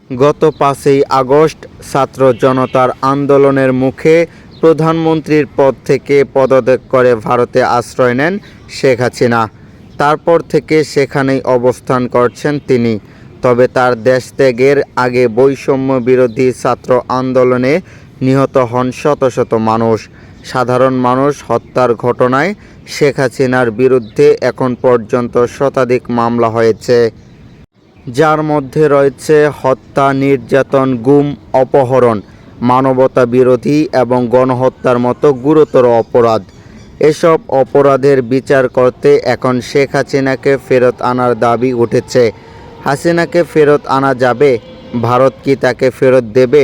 গত ৫ই আগস্ট ছাত্র জনতার আন্দোলনের মুখে প্রধানমন্ত্রীর পদ থেকে পদত্যাগ করে ভারতে আশ্রয় নেন শেখ হাসিনা। তারপর থেকে সেখানেই অবস্থান করছেন তিনি। তবে তার দেশত্যাগের আগে বৈষম্য বিরোধী ছাত্র আন্দোলনে নিহত হন শত শত মানুষ। সাধারণ মানুষ হত্যার ঘটনায় শেখ হাসিনার বিরুদ্ধে এখন পর্যন্ত শতাধিক মামলা হয়েছে, যার মধ্যে রয়েছে হত্যা, নির্যাতন, গুম, অপহরণ, মানবতা বিরোধী এবং গণহত্যার মতো গুরুতর অপরাধ। এসব অপরাধের বিচার করতে এখন শেখ হাসিনাকে ফেরত আনার দাবি উঠেছে। হাসিনাকে ফেরত আনা যাবে? ভারত কি তাকে ফেরত দেবে?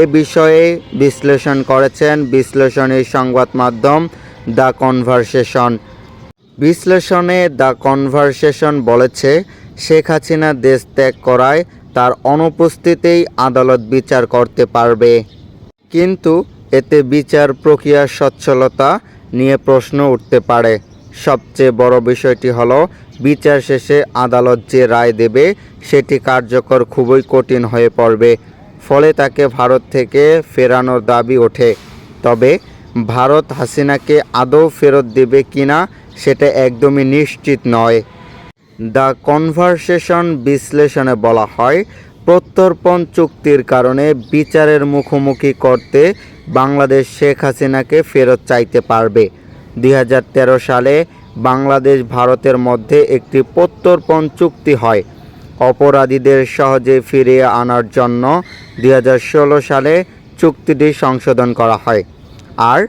এ বিষয়ে বিশ্লেষণ করেছেন বিশ্লেষণী সংবাদ মাধ্যম দ্য কনভারসেশন। বিশ্লেষণে দ্য কনভারসেশন বলেছে, শেখ হাসিনা দেশ ত্যাগ করায় তার অনুপস্থিতিতেই আদালত বিচার করতে পারবে। কিন্তু এতে বিচার প্রক্রিয়ার সচ্ছলতা নিয়ে প্রশ্ন উঠতে পারে। সবচেয়ে বড় বিষয়টি হলো, বিচার শেষে আদালত যে রায় দেবে সেটি কার্যকর খুবই কঠিন হয়ে পড়বে। ফলে তাকে ভারত থেকে ফেরানোর দাবি ওঠে। তবে ভারত হাসিনাকে আদৌ ফেরত দেবে কিনা সেটা একদমই নিশ্চিত নয়। দ্য কনভারসেশন বিশ্লেষণে বলা হয়, প্রত্যর্পণ চুক্তির কারণে বিচারের মুখোমুখি করতে বাংলাদেশ শেখ হাসিনাকে ফেরত চাইতে পারবে। ২০১৩ সালে বাংলাদেশ ভারতের মধ্যে একটি প্রত্যর্পণ চুক্তি হয়। অপরাধীদের সহজে ফিরিয়ে আনার জন্য ২০১৬ সালে চুক্তিটি সংশোধন করা হয়। আর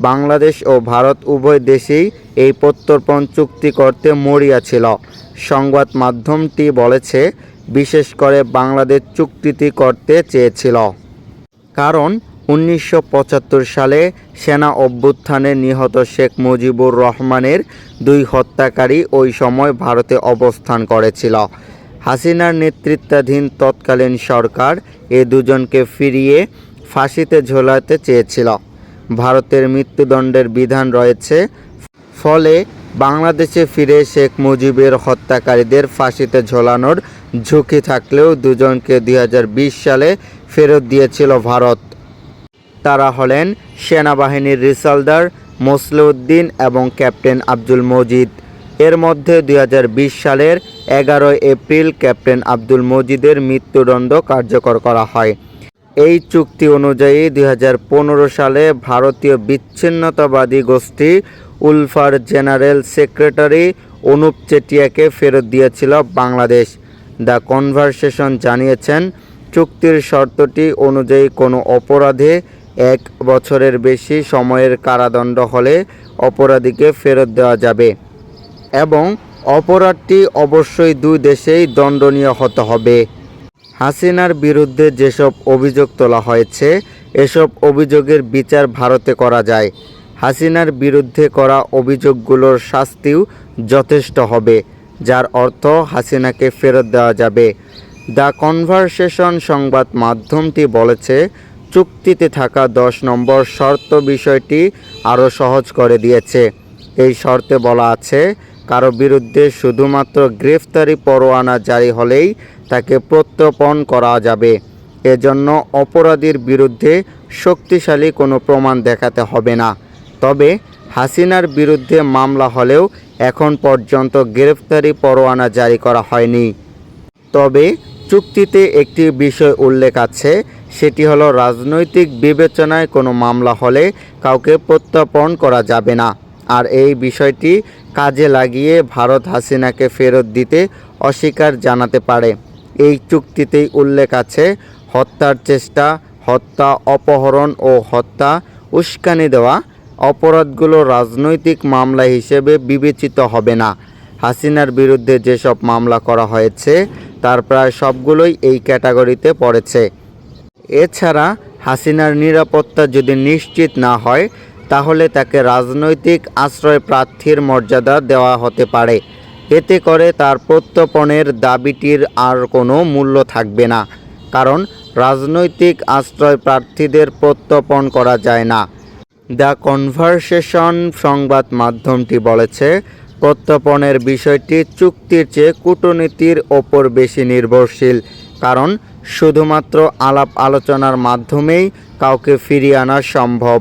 বাংলাদেশ ও ভারত উভয় দেশেই এই প্রত্যর্পণ চুক্তি করতে মরিয়া ছিল। সংবাদ মাধ্যমটি বলেছে, বিশেষ করে বাংলাদেশ চুক্তিটি করতে চেয়েছিল। কারণ ১৯৭৫ সালে সেনা অভ্যুত্থানে নিহত শেখ মুজিবুর রহমানের ২ হত্যাকারী ওই সময় ভারতে অবস্থান করেছিল। হাসিনার নেতৃত্বাধীন তৎকালীন সরকার এ দুজনকে ফিরিয়ে ফাঁসিতে ঝোলাতে চেয়েছিল। ভারতের মৃত্যুদণ্ডের বিধান রয়েছে। ফলে বাংলাদেশে ফিরে শেখ মুজিবের হত্যাকারীদের ফাঁসিতে ঝোলানোর ঝুঁকি থাকলেও দুজনকে ২০২০ সালে ফেরত দিয়েছিল ভারত। তারা হলেন সেনাবাহিনীর রিসালদার মোসলেউদ্দিন এবং ক্যাপ্টেন আব্দুল মজিদ। এর মধ্যে ২০২০ সালের ১১ এপ্রিল ক্যাপ্টেন আব্দুল মজিদের মৃত্যুদণ্ড কার্যকর করা হয়। এই চুক্তি অনুযায়ী ২০১৫ সালে ভারতীয় বিচ্ছিন্নতাবাদী গোষ্ঠী উলফার জেনারেল সেক্রেটারি অনুপ চেটিয়াকে ফেরত দিয়েছিল বাংলাদেশ। দ্য কনভারসেশন জানিয়েছেন, চুক্তির শর্তটি অনুযায়ী কোনো অপরাধে ১ বছরের বেশি সময়ের কারাদণ্ড হলে অপরাধীকে ফেরত দেওয়া যাবে এবং অপরাধটি অবশ্যই ২ দেশেই দণ্ডনীয় হতে হবে। হাসিনার বিরুদ্ধে যেসব অভিযোগ তোলা হয়েছে, এসব অভিযোগের বিচার ভারতে করা যায়। হাসিনার বিরুদ্ধে করা অভিযোগগুলোর শাস্তিও যথেষ্ট হবে, যার অর্থ হাসিনাকে ফেরত দেওয়া যাবে। দ্য কনভারসেশন সংবাদ মাধ্যমটি বলেছে, চুক্তিতে থাকা ১০ নম্বর শর্ত বিষয়টি আরও সহজ করে দিয়েছে। এই শর্তে বলা আছে, কারো বিরুদ্ধে শুধুমাত্র গ্রেফতারি পরোয়ানা জারি হলেই তাকে প্রত্যর্পণ করা যাবে। এজন্য অপরাধীর বিরুদ্ধে শক্তিশালী কোনো প্রমাণ দেখাতে হবে না। তবে হাসিনার বিরুদ্ধে মামলা হলেও এখন পর্যন্ত গ্রেফতারি পরোয়ানা জারি করা হয়নি। তবে চুক্তিতে একটি বিষয় উল্লেখ আছে, সেটি হলো রাজনৈতিক বিবেচনায় কোনো মামলা হলে কাউকে প্রত্যর্পণ করা যাবে না। আর এই বিষয়টি কাজে লাগিয়ে ভারত হাসিনাকে ফেরত দিতে অস্বীকার জানাতে পারে। এই চুক্তিতেই উল্লেখ আছে, হত্যার চেষ্টা, হত্যা, অপহরণ ও হত্যা, উস্কানি দেওয়া অপরাধগুলো রাজনৈতিক মামলা হিসেবে বিবেচিত হবে না। হাসিনার বিরুদ্ধে যেসব মামলা করা হয়েছে তার প্রায় সবগুলোই এই ক্যাটাগরিতে পড়েছে। এছাড়া হাসিনার নিরাপত্তা যদি নিশ্চিত না হয়, তাহলে তাকে রাজনৈতিক আশ্রয় প্রার্থীর মর্যাদা দেওয়া হতে পারে। এতে করে তার প্রত্যর্পণের দাবিটির আর কোনো মূল্য থাকবে না, কারণ রাজনৈতিক আশ্রয় প্রার্থীদের প্রত্যর্পণ করা যায় না। দ্য কনভারসেশন সংবাদ মাধ্যমটি বলেছে, প্রত্যর্পণের বিষয়টি চুক্তির চেয়ে কূটনীতির ওপর বেশি নির্ভরশীল। কারণ শুধুমাত্র আলাপ আলোচনার মাধ্যমেই কাউকে ফিরিয়ে আনা সম্ভব।